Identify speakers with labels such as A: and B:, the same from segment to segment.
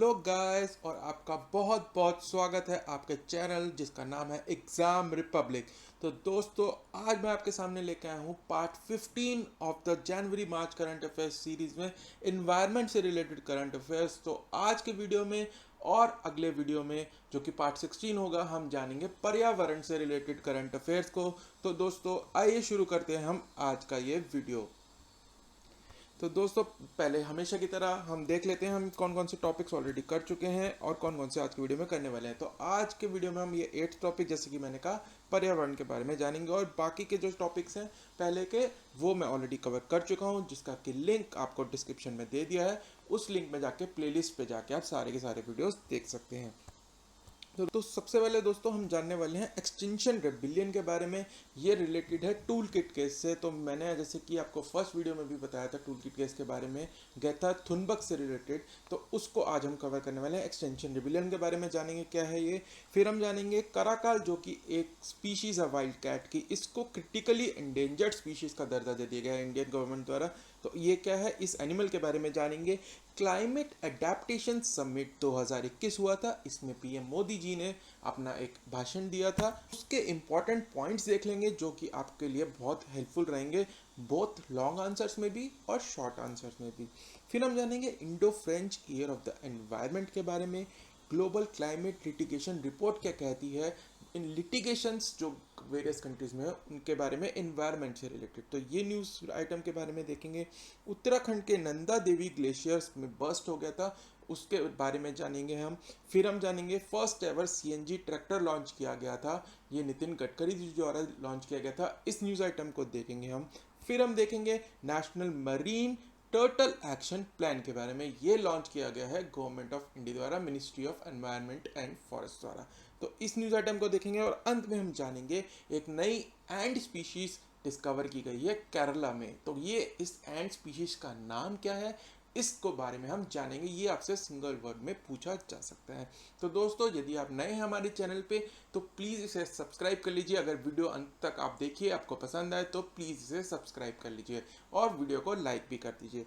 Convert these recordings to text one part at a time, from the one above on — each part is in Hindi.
A: हेलो गाइस और आपका बहुत बहुत स्वागत है आपके चैनल जिसका नाम है एग्जाम रिपब्लिक। तो दोस्तों आज मैं आपके सामने लेके आया हूँ part 15 of the January March current affairs series में इन्वायरमेंट से रिलेटेड करंट अफेयर्स। तो आज के वीडियो में और अगले वीडियो में जो कि पार्ट 16 होगा हम जानेंगे पर्यावरण से रिलेटेड करंट अफेयर्स को। तो दोस्तों आइए शुरू करते हैं हम आज का ये वीडियो। तो दोस्तों पहले हमेशा की तरह हम देख लेते हैं हम कौन कौन से टॉपिक्स ऑलरेडी कर चुके हैं और कौन कौन से आज की वीडियो में करने वाले हैं। तो आज के वीडियो में हम ये 8th टॉपिक जैसे कि मैंने कहा पर्यावरण के बारे में जानेंगे और बाकी के जो टॉपिक्स हैं पहले के वो मैं ऑलरेडी कवर कर चुका हूँ जिसका कि लिंक आपको डिस्क्रिप्शन में दे दिया है। उस लिंक में जाके प्लेलिस्ट पे जाके आप सारे के सारे वीडियोस देख सकते हैं। तो सबसे पहले दोस्तों हम जानने वाले हैं एक्सटिंक्शन रेबिलियन के बारे में। ये रिलेटेड है टूल किट केस से। तो मैंने जैसे कि आपको फर्स्ट वीडियो में भी बताया था टूल किट केस के बारे में, गैथा थुनबर्ग से रिलेटेड, तो उसको आज हम कवर करने वाले हैं। एक्सटिंक्शन रेबिलियन के बारे में जानेंगे क्या है ये। फिर हम जानेंगे कराकाल जो कि एक स्पीशीज़ है वाइल्ड कैट की, इसको क्रिटिकली एंडेंजर्ड स्पीशीज़ का दर्जा दे दिया गया है इंडियन गवर्नमेंट द्वारा। तो ये क्या है इस एनिमल के बारे में जानेंगे। क्लाइमेट एडेप्टेशन समिट 2021 हुआ था, इसमें पीएम मोदी जी ने अपना एक भाषण दिया था। उसके इम्पॉर्टेंट पॉइंट्स देख लेंगे जो कि आपके लिए बहुत हेल्पफुल रहेंगे, बोथ लॉन्ग आंसर्स में भी और शॉर्ट आंसर्स में भी। फिर हम जानेंगे Indo French year of the environment के बारे में। ग्लोबल क्लाइमेट लिटिगेशन रिपोर्ट क्या कहती है, इन लिटिगेशंस जो वेरियस कंट्रीज में है उनके बारे में एनवायरनमेंट से रिलेटेड, तो ये न्यूज़ आइटम के बारे में देखेंगे। उत्तराखंड के नंदा देवी ग्लेशियर्स में बर्स्ट हो गया था, उसके बारे में जानेंगे हम। फिर हम जानेंगे first ever CNG tractor launch किया गया था, ये नितिन गडकरी जी द्वारा लॉन्च किया गया था, इस न्यूज़ आइटम को देखेंगे हम। फिर हम देखेंगे national marine turtle action plan के बारे में, ये लॉन्च किया गया है गवर्नमेंट ऑफ इंडिया द्वारा, ministry of environment and forest द्वारा। तो इस न्यूज़ आइटम को देखेंगे और अंत में हम जानेंगे एक नई एंड स्पीशीज डिस्कवर की गई है केरला में। तो ये इस एंड स्पीशीज का नाम क्या है इसको बारे में हम जानेंगे, ये आपसे सिंगल वर्ड में पूछा जा सकता है। तो दोस्तों यदि आप नए हैं हमारे चैनल पे तो प्लीज़ इसे सब्सक्राइब कर लीजिए। अगर वीडियो अंत तक आप देखिए आपको पसंद आए तो प्लीज़ इसे सब्सक्राइब कर लीजिए और वीडियो को लाइक भी कर दीजिए।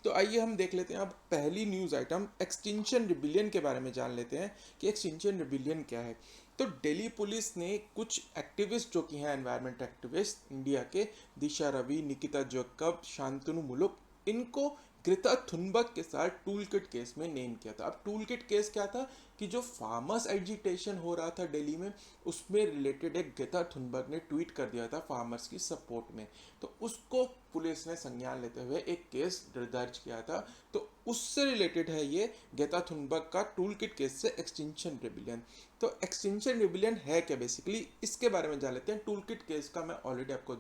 A: तो आइए हम देख लेते हैं अब पहली न्यूज़ आइटम एक्सटिंक्शन रिबिलियन के बारे में जान लेते हैं कि एक्सटिंक्शन रिबिलियन क्या है। तो दिल्ली पुलिस ने कुछ एक्टिविस्ट जो कि हैं एनवायरनमेंट एक्टिविस्ट इंडिया के, दिशा रवि, निकिता जैकब, शांतनु मुलुक, इनको ग्रेटा थुनबर्ग के साथ टूल किट केस में नेम किया था। अब टूल किट केस क्या था कि जो फार्मर्स एजिटेशन हो रहा था दिल्ली में उसमें रिलेटेड एक ग्रेटा थुनबर्ग ने ट्वीट कर दिया था फार्मर्स की सपोर्ट में, तो उसको पुलिस ने संज्ञान लेते हुए एक केस दर्ज किया था। तो उससे रिलेटेड है ये ग्रेटा थुनबर्ग का टूल किट केस से एक्सटिंक्शन रिबिलियन। तो एक्सटिंक्शन रिबिलियन है क्या बेसिकली, इसके बारे में जान लेते हैं। टूल किट केस का मैं ऑलरेडी आपको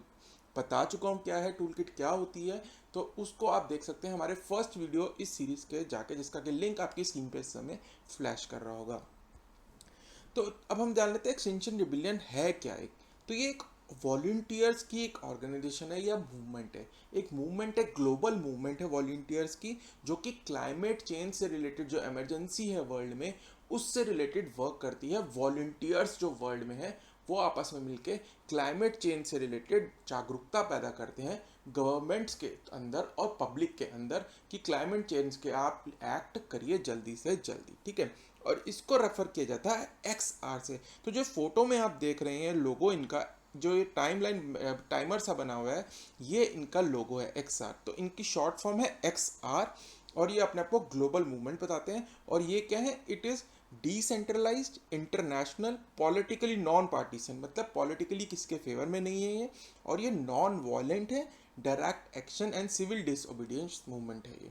A: बता चुका हूँ क्या है, टूल किट क्या होती है, तो उसको आप देख सकते हैं हमारे फर्स्ट वीडियो इस सीरीज़ के जाके, जिसका कि लिंक आपकी स्क्रीन पे इस समय फ्लैश कर रहा होगा। तो अब हम जान लेते हैं एक्सटिंक्शन रिबिलियन है क्या। एक तो ये एक वॉलंटियर्स की एक ऑर्गेनाइजेशन है या मूवमेंट है, एक मूवमेंट है, ग्लोबल मूवमेंट है वॉलंटियर्स की, जो कि क्लाइमेट चेंज से रिलेटेड जो इमरजेंसी है वर्ल्ड में उससे रिलेटेड वर्क करती है। वॉलंटियर्स जो वर्ल्ड में है वो आपस में मिलके क्लाइमेट चेंज से रिलेटेड जागरूकता पैदा करते हैं गवर्नमेंट्स के अंदर और पब्लिक के अंदर कि क्लाइमेट चेंज के आप एक्ट करिए जल्दी से जल्दी, ठीक है। और इसको रेफर किया जाता है XR से। तो जो फोटो में आप देख रहे हैं लोगो इनका, जो ये टाइमलाइन टाइमर सा बना हुआ है, ये इनका लोगो है XR। तो इनकी शॉर्ट फॉर्म है XR और ये अपने आप को ग्लोबल मूवमेंट बताते हैं। और ये क्या है, it is decentralised, international, politically non partisan, मतलब पॉलिटिकली किसके फेवर में नहीं है ये, और ये नॉन वायलेंट है, direct action and civil disobedience movement है ये,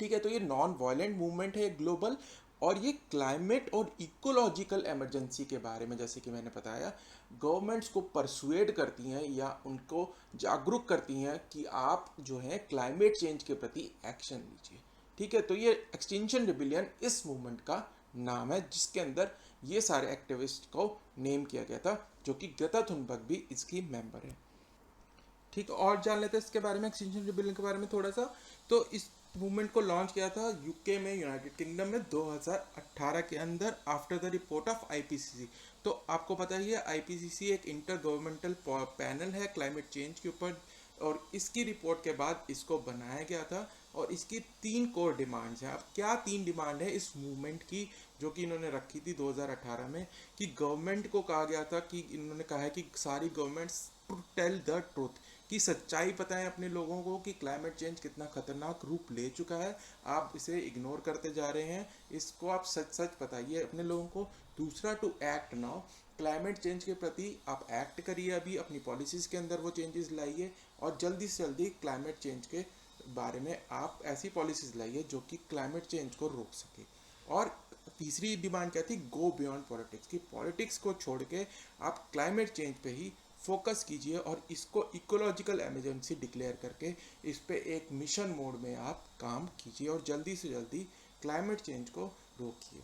A: ठीक है। तो ये नॉन वायलेंट मूवमेंट है ग्लोबल, और ये क्लाइमेट और इकोलॉजिकल इमरजेंसी के बारे में, जैसे कि मैंने बताया, गवर्नमेंट्स को परसुएड करती हैं या उनको जागरूक करती हैं कि आप जो है क्लाइमेट चेंज के प्रति एक्शन लीजिए, ठीक है। तो ये एक्सटिंक्शन रिबिलियन इस मूवमेंट का नाम है जिसके अंदर ये सारे एक्टिविस्ट को नेम किया गया था, जो कि ग्रेटा थुनबर्ग भी इसकी मेंबर है, ठीक है। और जान लेते हैं इसके बारे में, एक्सटिंक्शन रिबिलियन के बारे में थोड़ा सा। तो इस मूवमेंट को लॉन्च किया था यूके में, यूनाइटेड किंगडम में 2018 के अंदर, after the report of IPCC. तो आपको पता ही है आईपीसीसी एक इंटर गवर्नमेंटल पैनल है क्लाइमेट चेंज के ऊपर, और इसकी रिपोर्ट के बाद इसको बनाया गया था और इसकी 3 कोर डिमांड्स हैं। अब क्या 3 डिमांड है इस मूवमेंट की जो कि इन्होंने रखी थी 2018 में, कि गवर्नमेंट को कहा गया था कि इन्होंने कहा है कि सारी governments to tell the truth, कि सच्चाई बताएं अपने लोगों को कि क्लाइमेट चेंज कितना खतरनाक रूप ले चुका है, आप इसे इग्नोर करते जा रहे हैं, इसको आप सच सच बताइए अपने लोगों को। दूसरा, to act now, climate change के प्रति आप एक्ट करिए, अभी अपनी पॉलिसीज़ के अंदर वो चेंजेस लाइए और जल्दी से जल्दी क्लाइमेट चेंज के बारे में आप ऐसी पॉलिसीज़ लाइए जो कि क्लाइमेट चेंज को रोक सके। और तीसरी डिमांड क्या थी, गो बियॉन्ड पॉलिटिक्स, कि पॉलिटिक्स को छोड़ के आप क्लाइमेट चेंज पे ही फोकस कीजिए और इसको इकोलॉजिकल एमरजेंसी डिक्लेयर करके इस पे एक मिशन मोड में आप काम कीजिए और जल्दी से जल्दी क्लाइमेट चेंज को रोकिए।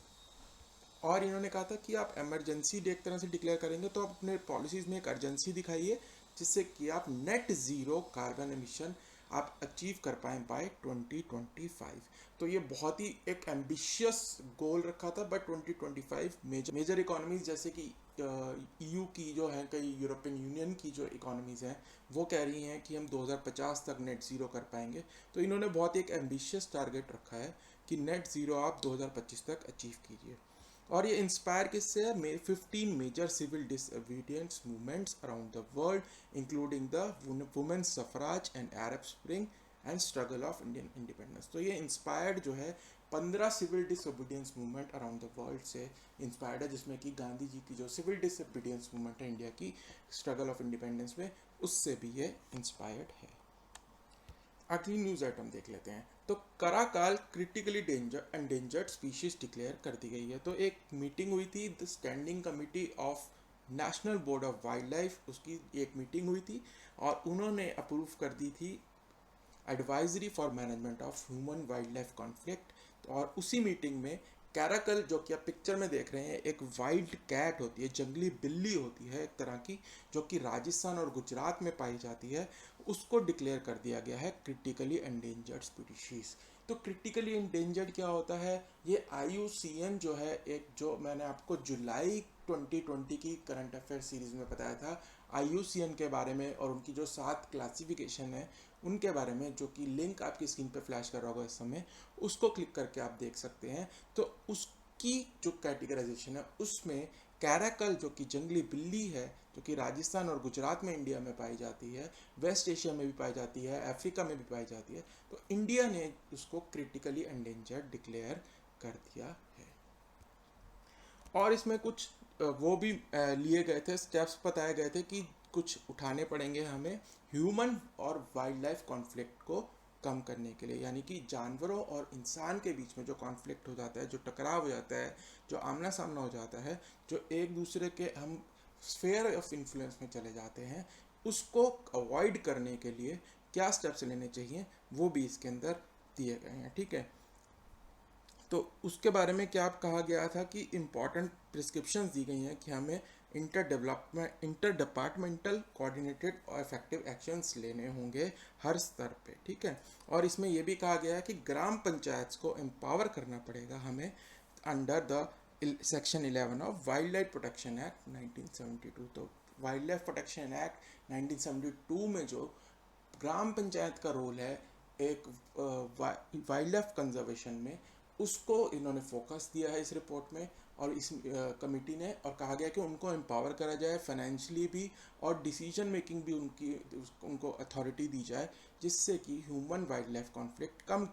A: और इन्होंने कहा था कि आप इमरजेंसी एक तरह से डिक्लेयर करेंगे तो आप अपने पॉलिसीज़ में एक अर्जेंसी दिखाइए जिससे कि आप नेट ज़ीरो कार्बन एमिशन आप अचीव कर पाएँ बाय 2025। तो ये बहुत ही एक एम्बिशियस गोल रखा था, बट 2025 मेजर इकोनॉमीज़ जैसे कि ईयू की जो है, कई यूरोपियन यूनियन की जो इकोनॉमीज़ हैं वो कह रही हैं कि हम 2050 तक नेट ज़ीरो कर पाएंगे। तो इन्होंने बहुत एक एम्बिशियस टारगेट रखा है कि नेट ज़ीरो आप 2025 तक अचीव कीजिए। और ये इंस्पायर किससे है, 15 major civil disobedience movements around the world including the women suffrage and Arab spring and struggle of Indian independence. तो ये इंस्पायर्ड जो है 15 civil disobedience movement around the world से इंस्पायर्ड है, जिसमें कि गांधी जी की जो सिविल डिसोबीडियंस मूवमेंट है इंडिया की स्ट्रगल ऑफ इंडिपेंडेंस में, उससे भी ये इंस्पायर्ड है। अगली न्यूज़ आइटम देख लेते हैं। तो कराकाल क्रिटिकली एंडेंजर्ड स्पीशीज डिक्लेयर कर दी गई है। तो एक मीटिंग हुई थी, the standing committee of national board of wild life, उसकी एक मीटिंग हुई थी और उन्होंने अप्रूव कर दी थी advisory for management of human wild life conflict. और उसी मीटिंग में कैराकल, जो कि आप पिक्चर में देख रहे हैं, एक वाइल्ड कैट होती है, जंगली बिल्ली होती है एक तरह की, जो कि राजस्थान और गुजरात में पाई जाती है, उसको डिक्लेयर कर दिया गया है क्रिटिकली एंडेंजर्ड स्पीशीज। तो क्रिटिकली एंडेंजर्ड क्या होता है, ये IUCN जो है, एक जो मैंने आपको जुलाई 2020 की करंट अफेयर सीरीज में बताया था IUCN के बारे में और उनकी जो 7 क्लासिफिकेशन है उनके बारे में, जो कि लिंक आपकी स्क्रीन पे फ्लैश कर रहा होगा इस समय, उसको क्लिक करके आप देख सकते हैं। तो उसकी जो कैटेगराइजेशन है उसमें कैराकल, जो कि जंगली बिल्ली है, जो कि राजस्थान और गुजरात में इंडिया में पाई जाती है, वेस्ट एशिया में भी पाई जाती है, अफ्रीका में भी पाई जाती है, तो इंडिया ने उसको क्रिटिकली एंडेंजर्ड डिक्लेयर कर दिया है। और इसमें कुछ वो भी लिए गए थे, स्टेप्स बताए गए थे कि कुछ उठाने पड़ेंगे हमें ह्यूमन और वाइल्ड लाइफ कॉन्फ्लिक्ट को कम करने के लिए, यानी कि जानवरों और इंसान के बीच में जो कॉन्फ्लिक्ट हो जाता है, जो टकराव हो जाता है, जो आमना सामना हो जाता है, जो एक दूसरे के हम स्फेयर ऑफ इन्फ्लुएंस में चले जाते हैं, उसको अवॉइड करने के लिए क्या स्टेप्स लेने चाहिए वो भी इसके अंदर दिए गए हैं। ठीक है, तो उसके बारे में क्या कहा गया था कि इम्पॉर्टेंट प्रिस्क्रिप्शंस दी गई हैं कि हमें इंटर डिपार्टमेंटल कोऑर्डिनेटेड और इफेक्टिव एक्शंस लेने होंगे हर स्तर पे। ठीक है, और इसमें यह भी कहा गया है कि ग्राम पंचायत को एम्पावर करना पड़ेगा हमें under the section 11 of wild life protection act 1972। तो वाइल्ड लाइफ प्रोटेक्शन एक्ट 1972 में जो ग्राम पंचायत का रोल है एक वाइल्ड लाइफ कंजर्वेशन में, उसको इन्होंने फोकस दिया है इस रिपोर्ट में और इस कमेटी ने, और कहा गया कि उनको एम्पावर करा जाए फाइनेंशियली भी और डिसीजन मेकिंग भी उनको अथॉरिटी दी जाए, जिससे कि ह्यूमन वाइल्ड लाइफ कॉन्फ्लिक्ट कम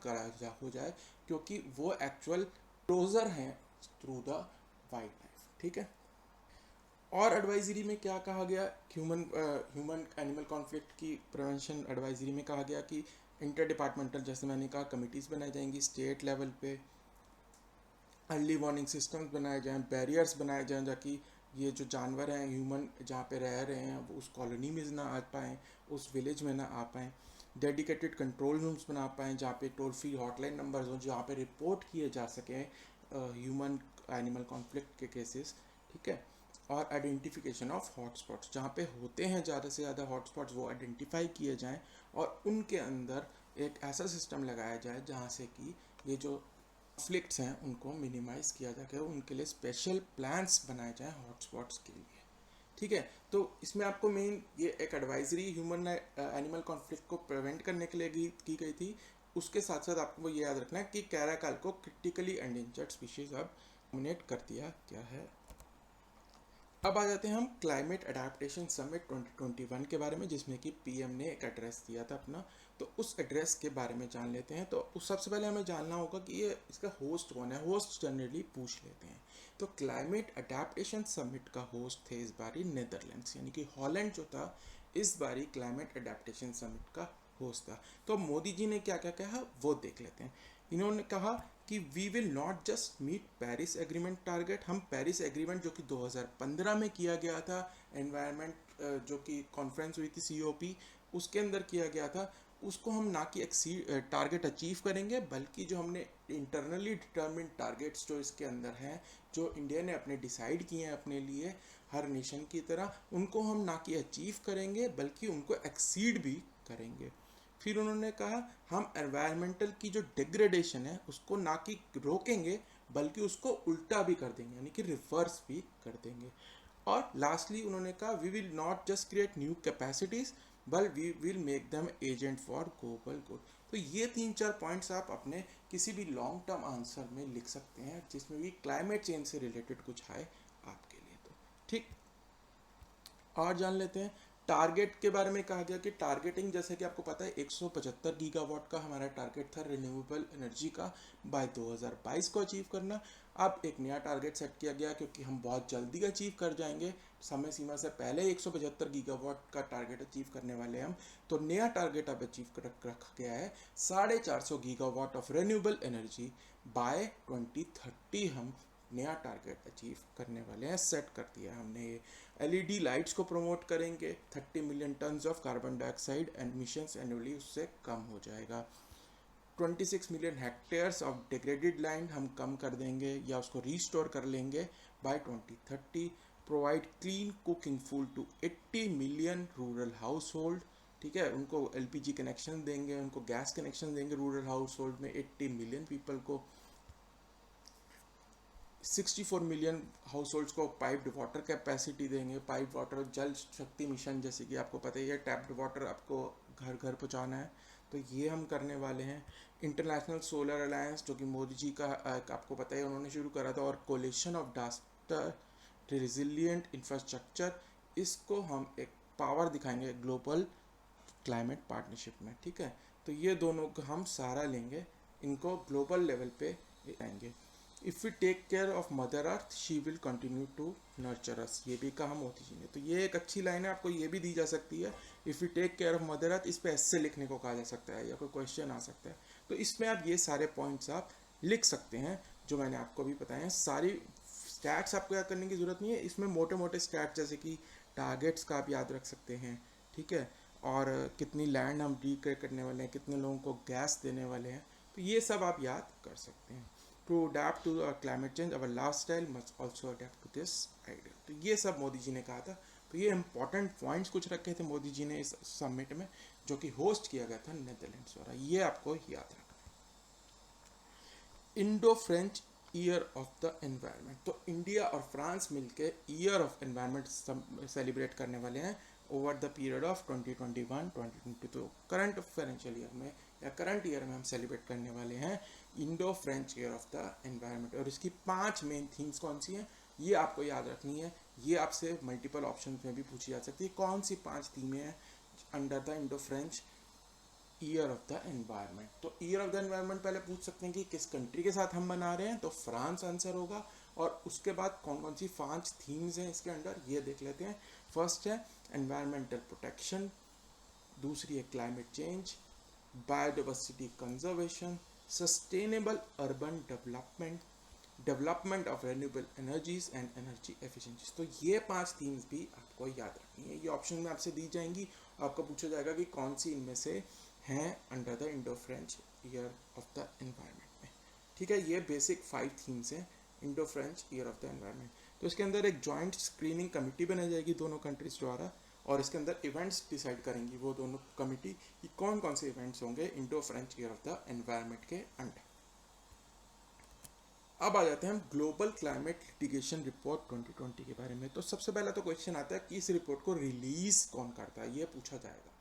A: हो जाए, क्योंकि वो एक्चुअल क्लोजर हैं थ्रू द वाइल्ड लाइफ। ठीक है, और एडवाइजरी में क्या कहा गया, ह्यूमन एनिमल कॉन्फ्लिक्ट की प्रिवेंशन एडवाइजरी में कहा गया कि इंटर डिपार्टमेंटल, जैसे मैंने कहा, कमिटीज़ बनाई जाएंगी स्टेट लेवल पे, अर्ली वार्निंग सिस्टम्स बनाए जाएं, बैरियर्स बनाए जाएं ताकि ये जो जानवर हैं ह्यूमन जहाँ पे रह रहे हैं वो उस कॉलोनी में ना आ पाएँ, उस विलेज में ना आ पाएँ, डेडिकेटेड कंट्रोल रूम्स बना पाएँ जहाँ पे टोल फ्री हॉटलाइन नंबर्स हों जहाँ पे रिपोर्ट किए जा सकें ह्यूमन एनिमल कॉन्फ्लिक्ट के केसेस। ठीक है, और आइडेंटिफिकेशन ऑफ हॉटस्पॉट्स, जहाँ पे होते हैं ज़्यादा से ज़्यादा हॉटस्पॉट्स, वो आइडेंटिफाई किए जाएं और उनके अंदर एक ऐसा सिस्टम लगाया जाए जहाँ से कि ये जो कॉन्फ्लिक्ट्स हैं उनको मिनिमाइज़ किया जाए, उनके लिए स्पेशल प्लान्स बनाए जाएं हॉटस्पॉट्स के लिए। ठीक है, तो इसमें आपको मेन ये एक एडवाइजरी ह्यूमन एनिमल कॉन्फ्लिक्ट को प्रिवेंट करने के लिए की गई थी उसके साथ साथ आपको ये याद रखना है कि कैराकल को क्रिटिकली एंडेंजर्ड स्पीशीज अब नॉमिनेट कर दिया गया है। अब आ जाते हैं हम क्लाइमेट अडेप्टेशन समिट 2021 के बारे में, जिसमें कि पीएम ने एक एड्रेस दिया था अपना। तो उस एड्रेस के बारे में जान लेते हैं। तो उस सबसे पहले हमें जानना होगा कि ये इसका होस्ट कौन है। होस्ट जनरली पूछ लेते हैं। तो क्लाइमेट अडेप्टेशन समिट का होस्ट थे इस बारी नीदरलैंड्स, यानी कि हॉलैंड जो था इस बारी क्लाइमेट अडेप्टेशन समिट का होस्ट था। तो मोदी जी ने क्या क्या कहा वो देख लेते हैं। इन्होंने कहा कि we will not just meet Paris agreement target. हम पेरिस एग्रीमेंट जो कि 2015 में किया गया था, एनवायरनमेंट जो कि कॉन्फ्रेंस हुई थी COP, उसके अंदर किया गया था, उसको हम ना कि एक्सीड टारगेट अचीव करेंगे, बल्कि जो हमने इंटरनली डिटर्मिन्ड टारगेट्स जो इसके अंदर हैं, जो इंडिया ने अपने डिसाइड किए हैं अपने लिए हर नेशन की तरह, उनको हम ना कि अचीव करेंगे बल्कि उनको एक्सीड भी करेंगे। फिर उन्होंने कहा हम एनवायरमेंटल की जो डिग्रेडेशन है उसको ना कि रोकेंगे बल्कि उसको उल्टा भी कर देंगे, यानी कि रिवर्स भी कर देंगे। और लास्टली उन्होंने कहा we will not just create new capacities but we will make them agent for global good. तो ये 3-4 पॉइंट्स आप अपने किसी भी लॉन्ग टर्म आंसर में लिख सकते हैं जिसमें भी क्लाइमेट चेंज से रिलेटेड कुछ है आपके लिए। तो ठीक, और जान लेते हैं टारगेट के बारे में। कहा गया कि टारगेटिंग, जैसे कि आपको पता है 175 गीगावाट का हमारा टारगेट था रिन्यूएबल एनर्जी का बाय 2022 को अचीव करना। अब एक नया टारगेट सेट किया गया क्योंकि हम बहुत जल्दी अचीव कर जाएंगे, समय सीमा से पहले 175 गीगावाट का टारगेट अचीव करने वाले हम। तो नया टारगेट अब अचीव कर रखा गया है 450 gigawatt of renewable energy by 2030। हम नया टारगेट अचीव करने वाले हैं, सेट कर दिया है हमने। ये LED लाइट्स को प्रमोट करेंगे, 30 million tons of carbon dioxide emissions annually उससे कम हो जाएगा। 26 million hectares of degraded land हम कम कर देंगे या उसको रीस्टोर कर लेंगे by 2030। Provide clean cooking food to 80 million rural household. ठीक है, उनको LPG कनेक्शन देंगे, उनको गैस कनेक्शन देंगे रूरल हाउस होल्ड में 80 मिलियन पीपल को। 64 मिलियन हाउस होल्ड्स को पाइप्ड वाटर कैपेसिटी देंगे। पाइप वाटर जल शक्ति मिशन, जैसे कि आपको पता ही है, टैप्ड वाटर आपको घर घर पहुंचाना है, तो ये हम करने वाले हैं। इंटरनेशनल सोलर अलायंस जो कि मोदी जी का आपको पता है उन्होंने शुरू करा था, और कोलिशन ऑफ डास्टर रिजिलियंट इंफ्रास्ट्रक्चर, इसको हम एक पावर दिखाएंगे ग्लोबल क्लाइमेट पार्टनरशिप में। ठीक है, तो ये दोनों को हम सारा लेंगे, इनको ग्लोबल लेवल पे आएंगे। If we take care of mother earth she will continue to nurture us, ये भी कहा मोदी जी ने। तो ये एक अच्छी लाइन है, आपको ये भी दी जा सकती है, if we take care of mother earth, इस पर ऐसे लिखने को कहा जा सकता है या कोई क्वेश्चन आ सकता है। तो इसमें आप ये सारे पॉइंट्स आप लिख सकते हैं जो मैंने आपको अभी बताए हैं। सारी स्टैट्स आपको याद करने की ज़रूरत नहीं है, इसमें मोटे मोटे स्टैट्स जैसे कि टारगेट्स का आप याद रख सकते हैं। ठीक है, और कितनी लैंड हम डिग्रेड करने वाले हैं, कितने लोगों को गैस देने वाले हैं, तो ये सब आप याद कर सकते हैं। To adapt to climate change our lifestyle must also adapt to this idea. तो ये सब मोदी जी ने कहा था। तो ये इंपॉर्टेंट पॉइंट्स कुछ रखे थे मोदी जी ने इस समिट में, जो कि होस्ट किया गया था नेदरलैंड्स द्वारा, ये आपको याद रखना। Indo French year of the environment. तो इंडिया और फ्रांस मिलके ईयर ऑफ एनवायरनमेंट सेलिब्रेट करने वाले हैं ओवर द पीरियड ऑफ 2021-2022। तो करंट फाइनेंशियल ईयर में या करंट ईयर में हम सेलिब्रेट करने वाले हैं Indo French year of the environment. और इसकी 5 मेन थीम्स कौन सी हैं ये आपको याद रखनी है। ये आपसे मल्टीपल ऑप्शन में भी पूछी जा सकती है, कौन सी 5 थीमें हैं under the Indo French year of the environment. तो ईयर ऑफ द एनवायरनमेंट पहले पूछ सकते हैं कि किस कंट्री के साथ हम मना रहे हैं, तो फ्रांस आंसर होगा। और उसके बाद कौन कौन सी 5 थीम्स हैं इसके अंडर, ये देख लेते हैं। फर्स्ट है एनवायरमेंटल प्रोटेक्शन, दूसरी है climate change, biodiversity conservation, sustainable urban development, development of renewable energies and energy efficiency. तो ये 5 थीम्स भी आपको याद रखनी है, ये ऑप्शन में आपसे दी जाएंगी। आपको पूछा जाएगा कि कौन सी इनमें से हैं under the Indo French year of the environment में। ठीक है, ये बेसिक 5 थीम्स हैं Indo French year of the environment. तो इसके अंदर एक जॉइंट स्क्रीनिंग कमेटी बनाई जाएगी दोनों कंट्रीज द्वारा, और इसके अंदर इवेंट्स डिसाइड करेंगी वो दोनों कमेटी कि कौन कौन से इवेंट्स होंगे Indo French year of the environment के अंडर। अब आ जाते हैं हम ग्लोबल क्लाइमेट लिटिगेशन रिपोर्ट 2020 के बारे में। तो सबसे पहला तो क्वेश्चन आता है कि इस रिपोर्ट को रिलीज कौन करता है, ये पूछा जाएगा।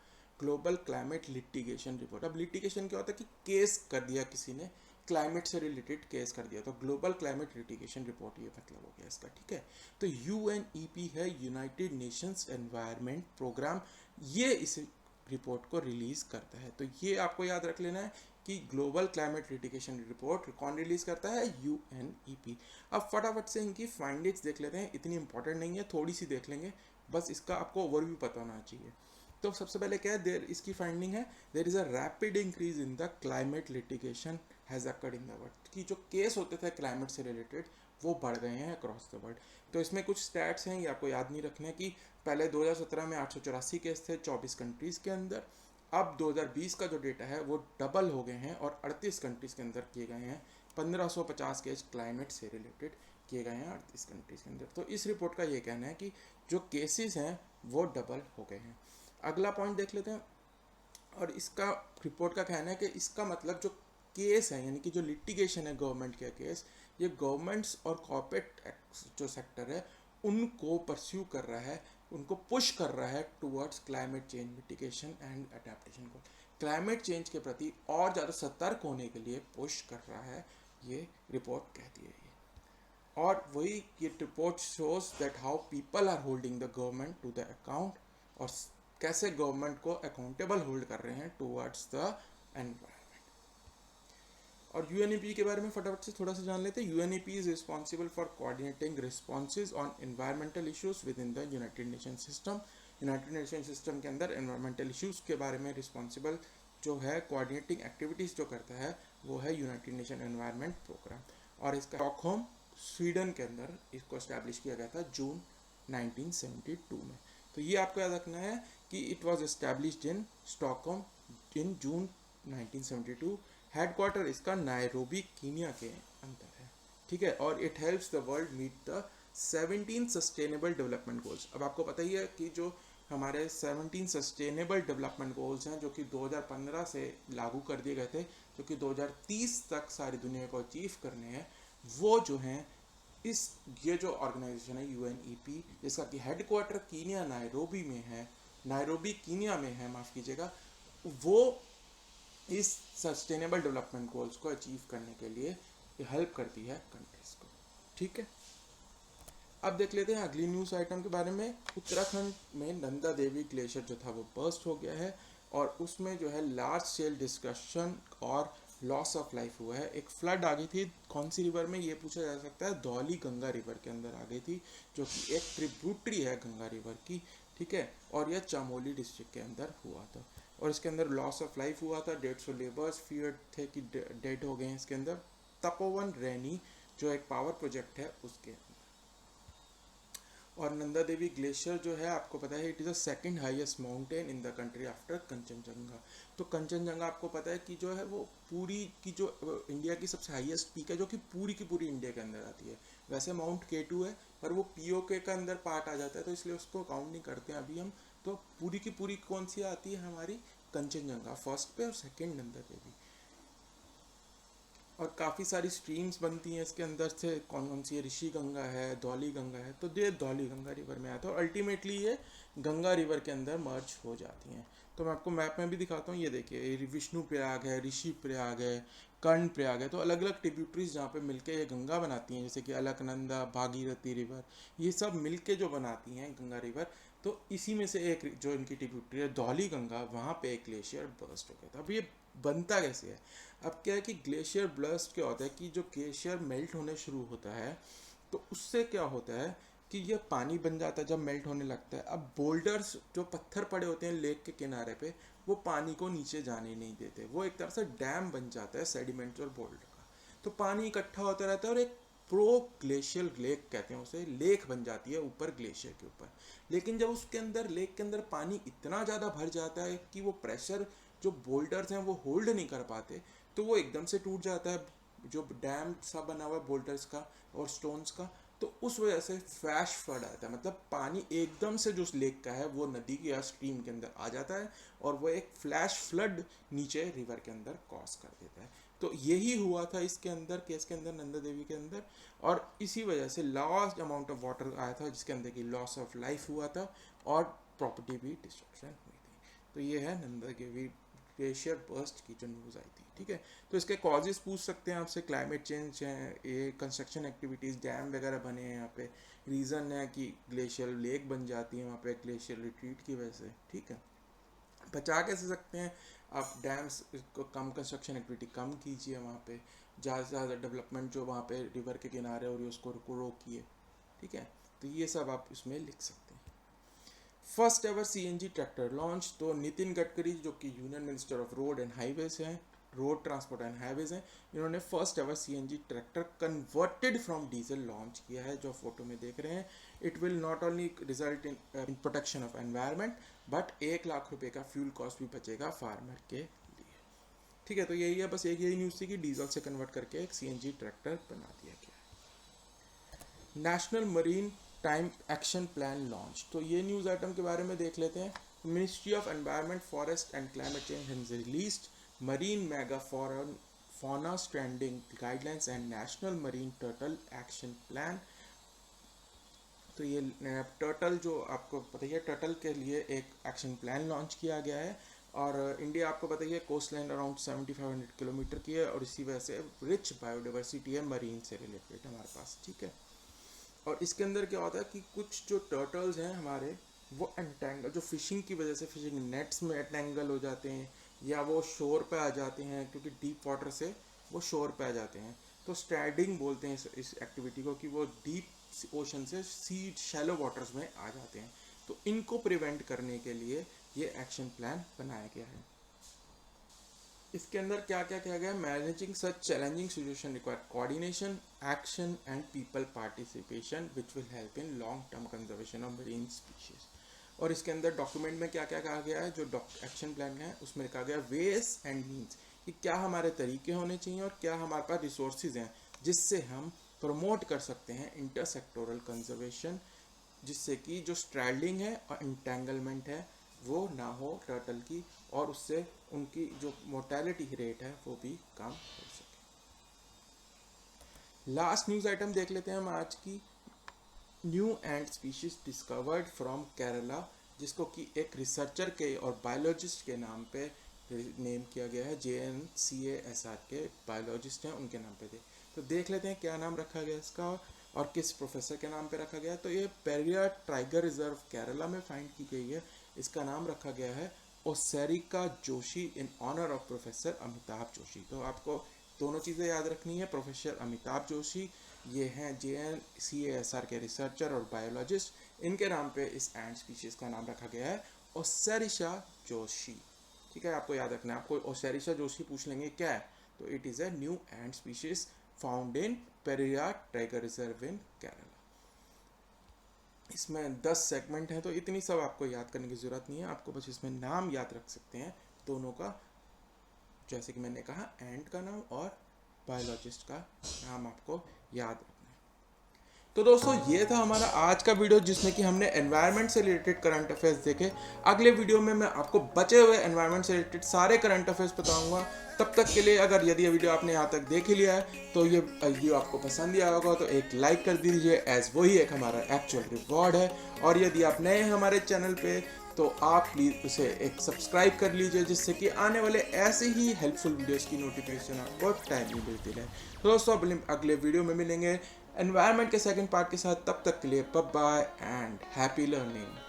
A: Global climate litigation report. अब लिटिगेशन क्या होता है कि केस कर दिया किसी ने, क्लाइमेट से रिलेटेड केस कर दिया, तो ग्लोबल क्लाइमेट लिटिगेशन रिपोर्ट ये मतलब हो गया इसका, ठीक है। तो यूएनईपी है, यूनाइटेड नेशंस एनवायरनमेंट प्रोग्राम, ये इस रिपोर्ट को रिलीज करता है। तो ये आपको याद रख लेना है कि ग्लोबल क्लाइमेट लिटिगेशन रिपोर्ट कौन रिलीज करता है, यूएनईपी। अब फटाफट से इनकी फाइंडिंग्स देख लेते हैं, इतनी इंपॉर्टेंट नहीं है, थोड़ी सी देख लेंगे, बस इसका आपको ओवरव्यू पता होना चाहिए। तो सबसे पहले क्या है, देर इसकी फाइंडिंग है, there is a rapid increase in the climate litigation has occurred in the world, कि जो केस होते थे क्लाइमेट से रिलेटेड वो बढ़ गए हैं अक्रॉस द वर्ल्ड। तो इसमें कुछ स्टैट्स हैं, ये आपको याद नहीं रखना है कि पहले 2017 में 884 केस थे 24 कंट्रीज़ के अंदर, अब 2020 का जो डेटा है वो डबल हो गए हैं और 38 कंट्रीज़ के अंदर किए गए हैं। 1550 केस क्लाइमेट से रिलेटेड किए गए हैं 38 कंट्रीज़ के अंदर। तो इस रिपोर्ट का ये कहना है कि जो केसेस हैं वो डबल हो गए हैं। अगला पॉइंट देख लेते हैं, और इसका रिपोर्ट का कहना है कि इसका मतलब जो केस है, यानी कि जो लिटिगेशन है गवर्नमेंट के केस, ये गवर्नमेंट्स और कॉर्पोरेट जो सेक्टर है उनको परस्यू कर रहा है, उनको पुश कर रहा है towards climate change mitigation and adaptation को, क्लाइमेट चेंज के प्रति और ज़्यादा सतर्क होने के लिए पुश कर रहा है, ये रिपोर्ट कहती है ये। और वही ये report shows that how people are holding the government to the account, और कैसे गवर्नमेंट को अकाउंटेबल होल्ड कर रहे हैं टुवर्ड्स द एनवायरनमेंट। और यूएनईपी के बारे में फटाफट से थोड़ा सा जान लेते हैं। UNEP is responsible for coordinating responses on environmental issues with in the United nation system. United nation system के अंदर एनवायरमेंटल इश्यूज के बारे में रिस्पॉन्सिबल जो है, कोऑर्डिनेटिंग एक्टिविटीज़ जो करता है वो है यूनाइटेड नेशन एनवायरनमेंट प्रोग्राम। और इसका स्टॉकहोम स्वीडन के अंदर इसको एस्टैब्लिश किया गया था जून 1972 में। तो ये आपको याद रखना है कि it was established in Stockholm in June 1972। Headquarter इसका नायरोबी कीनिया के अंदर है, ठीक है। और it helps the world meet the 17 sustainable development goals. अब आपको पता ही है कि जो हमारे 17 सस्टेनेबल डेवलपमेंट गोल्स हैं जो कि 2015 से लागू कर दिए गए थे, जो कि 2030 तक सारी दुनिया को अचीव करने हैं, वो जो हैं इस ये जो ऑर्गेनाइजेशन है यूएनईपी, जिसका कि हेडक्वार्टर कीनिया नायरोबी में है, नायरोबी कीनिया में है, माफ़ कीजिएगा, वो इस सस्टेनेबल डेवलपमेंट गोल्स को अचीव करने के लिए हेल्प करती है कंट्रीज को, ठीक है। अब देख लेते हैं अगली न्यूज़ आइटम के बारे में। उत्तराखंड में नंदा देवी ग्लेशियर जो था वो बर्स्ट हो गया है, और उसमें जो है लार्ज स्केल डिस्ट्रक्शन और लॉस ऑफ लाइफ हुआ है। एक फ्लड आ गई थी, कौन सी रिवर में, ये पूछा जा सकता है, धौली गंगा रिवर के अंदर आ गई थी, जो कि एक ट्रिब्यूटरी है गंगा रिवर की, ठीक है। और यह चमोली डिस्ट्रिक्ट के अंदर हुआ था, और इसके अंदर लॉस ऑफ लाइफ हुआ था। 150 लेबर्स फियर थे कि डेड हो गए हैं इसके अंदर। तपोवन रैनी जो एक पावर प्रोजेक्ट है उसके अंदर। और नंदा देवी ग्लेशियर जो है आपको पता है, it is the second highest mountain in the country after Kanchenjunga. तो कंचनजंगा आपको पता है कि जो है वो पूरी की जो इंडिया की सबसे हाईएस्ट पीक है, जो कि पूरी की पूरी इंडिया के अंदर आती है। वैसे माउंट K2 है, पर वो POK के अंदर पार्ट आ जाता है, तो इसलिए उसको काउंट नहीं करते हैं अभी हम। तो पूरी की पूरी कौन सी आती है हमारी, कंचनजंगा फर्स्ट पे, और सेकंड नंदा देवी। और काफ़ी सारी स्ट्रीम्स बनती हैं इसके अंदर से, कौन कौन सी है, ऋषि गंगा है, धौली गंगा है, तो ये धौली गंगा रिवर में आता है, और अल्टीमेटली ये गंगा रिवर के अंदर मर्ज हो जाती हैं। तो मैं आपको मैप में भी दिखाता हूँ, ये देखिए विष्णु प्रयाग है, ऋषि प्रयाग है, कर्ण प्रयाग है, तो अलग अलग ट्रिब्यूटरीज जहाँ पे मिलके ये गंगा बनाती हैं, जैसे कि अलकनंदा, भागीरथी रिवर, ये सब मिलके जो बनाती हैं गंगा रिवर। तो इसी में से एक जो इनकी ट्रिब्यूटरी है धौली गंगा, वहाँ पे एक ग्लेशियर बर्स्ट हो गया था। अब ये बनता कैसे है, अब क्या है कि ग्लेशियर ब्लस्ट क्या होता है कि जो ग्लेशियर मेल्ट होने शुरू होता है, तो उससे क्या होता है कि ये पानी बन जाता है जब मेल्ट होने लगता है। अब बोल्डर्स जो पत्थर पड़े होते हैं लेक के किनारे पे, वो पानी को नीचे जाने नहीं देते, वो एक तरह से डैम बन जाता है सेडिमेंट्स और बोल्डर का। तो पानी इकट्ठा होता रहता है और एक प्रो ग्लेशियल लेक कहते हैं उसे, लेक बन जाती है ऊपर ग्लेशियर के ऊपर। लेकिन जब उसके अंदर लेक के अंदर पानी इतना ज़्यादा भर जाता है कि वो प्रेशर जो बोल्डर्स हैं वो होल्ड नहीं कर पाते, तो वो एकदम से टूट जाता है, जो डैम सा बना हुआ है बोल्डर्स का और स्टोन्स का। तो उस वजह से फ्लैश फ्लड आता है, मतलब पानी एकदम से जो उस लेक का है वो नदी के या स्ट्रीम के अंदर आ जाता है, और वो एक फ्लैश फ्लड नीचे रिवर के अंदर कॉज कर देता है। तो यही हुआ था इसके अंदर, केस के अंदर, नंदा देवी के अंदर। और इसी वजह से लार्ज अमाउंट ऑफ वाटर आया था, जिसके अंदर की लॉस ऑफ लाइफ हुआ था और प्रॉपर्टी भी डिस्ट्रक्शन हुई थी। तो ये है नंदा देवी ग्लेशियर बर्स्ट की जो न्यूज़ आई थी, ठीक है। तो इसके कॉजेज़ पूछ सकते हैं आपसे, क्लाइमेट चेंज है, ये कंस्ट्रक्शन एक्टिविटीज़, डैम वगैरह बने हैं यहाँ पे, रीज़न है कि ग्लेशियर लेक बन जाती है वहाँ पे ग्लेशियर रिट्रीट की वजह से, ठीक है। बचा कैसे सकते हैं आप, डैम्स को कम, कंस्ट्रक्शन एक्टिविटी कम कीजिए वहाँ पे, ज़्यादा से ज़्यादा डेवलपमेंट जो वहाँ पे रिवर के किनारे हो रही है उसको रोकिए, ठीक है। तो ये सब आप इसमें लिख सकते हैं। First ever CNG tractor launch, तो नितिन गडकरी जो कि union minister of road and highways हैं, रोड ट्रांसपोर्ट एंड हाईवेज हैं, इन्होंने first ever CNG tractor converted from diesel launch किया है, जो फोटो में देख रहे हैं। It will not only result in protection of environment but 1 lakh रुपए का फ्यूल कॉस्ट भी बचेगा फार्मर के लिए, ठीक है। तो यही है, बस एक यही न्यूज़ थी कि डीजल से कन्वर्ट करके एक सीएनजी ट्रैक्टर बना दिया गया है। National marine time action plan launch, तो ये न्यूज़ आइटम के बारे में देख लेते हैं। Ministry of environment, forest and climate change has released marine mega fauna standing guidelines and national marine turtle action plan. तो ये टर्टल, जो आपको पता ही है, टर्टल के लिए एक एक्शन प्लान लॉन्च किया गया है। और इंडिया आपको पता ही है कोस्ट लाइन अराउंड 7500 किलोमीटर की है, और इसी वजह से रिच बायोडाइवर्सिटी है मरीन से रिलेटेड हमारे पास, ठीक है। और इसके अंदर क्या होता है कि कुछ जो टर्टल्स हैं हमारे, वो एंटेंगल, जो फिशिंग की वजह से फिशिंग नेट्स में एंटेंगल हो जाते हैं, या वो शोर पे आ जाते हैं, क्योंकि डीप वाटर से वो शोर पे आ जाते हैं। तो स्ट्रैडिंग बोलते हैं इस एक्टिविटी को, कि वो डीप ओशन से शैलो वाटर्स में आ जाते हैं। तो इनको प्रिवेंट करने के लिए ये एक्शन प्लान बनाया गया है। इसके अंदर क्या क्या किया गया, managing such challenging situation require coordination, action and people participation which will help in long term conservation of marine species. और इसके अंदर डॉक्यूमेंट में क्या क्या कहा गया है, जो एक्शन प्लान है उसमें कहा गया वेज एंड मीन्स, कि क्या हमारे तरीके होने चाहिए और क्या हमारे पास रिसोर्सेज हैं जिससे हम प्रमोट कर सकते हैं इंटरसेक्टोरल कंजर्वेशन, जिससे कि जो स्ट्रैडलिंग है और इंटेंगलमेंट है वो ना हो टर्टल की, और उससे उनकी जो मोर्टेलिटी रेट है वो भी कम हो सके। लास्ट न्यूज़ आइटम देख लेते हैं हम आज की। New ant species discovered from Kerala, जिसको कि एक रिसर्चर के और बायोलॉजिस्ट के नाम पे नेम किया गया है, JNCASR के बायोलॉजिस्ट हैं उनके नाम पे थे। तो देख लेते हैं क्या नाम रखा गया इसका और किस प्रोफेसर के नाम पे रखा गया। तो ये पेरियार टाइगर रिजर्व केरला में फाइंड की गई है। इसका नाम रखा गया है Oserica Joshi in honour of professor Amitabh Joshi. तो आपको दोनों चीज़ें याद रखनी है, प्रोफेसर अमिताभ जोशी ये हैं JNCASR के रिसर्चर और बायोलॉजिस्ट, इनके नाम पे इस एंट स्पीशीज़ का नाम रखा गया है ओसेरिशा जोशी, ठीक है। आपको याद रखना है, आपको ओसेरिशा जोशी पूछ लेंगे क्या है, तो it is a new ant species found in Periyar tiger reserve in Kerala. इसमें 10 सेगमेंट हैं, तो इतनी सब आपको याद करने की ज़रूरत नहीं है, आपको बस इसमें नाम याद रख सकते हैं दोनों का, जैसे कि मैंने कहा एंट का नाम और बायोलॉजिस्ट का नाम आपको याद रखना है। तो दोस्तों ये था हमारा आज का वीडियो, जिसमें कि हमने एनवायरनमेंट से रिलेटेड करंट अफेयर्स देखे। अगले वीडियो में मैं आपको बचे हुए एनवायरनमेंट से रिलेटेड सारे करंट अफेयर्स बताऊंगा। तब तक के लिए अगर यदि ये वीडियो आपने यहाँ तक देख ही लिया है तो ये वीडियो आपको पसंद ही आया होगा, तो एक लाइक कर दीजिए, एज वही एक हमारा एक्चुअल रिवॉर्ड है। और यदि आप नए हैं हमारे चैनल पे तो आप प्लीज़ उसे एक सब्सक्राइब कर लीजिए, जिससे कि आने वाले ऐसे ही हेल्पफुल वीडियोस की नोटिफिकेशन आपको टाइमली मिलती रहे। तो दोस्तों अगले वीडियो में मिलेंगे एनवायरनमेंट के सेकंड पार्ट के साथ। तब तक के लिए bye bye and happy learning.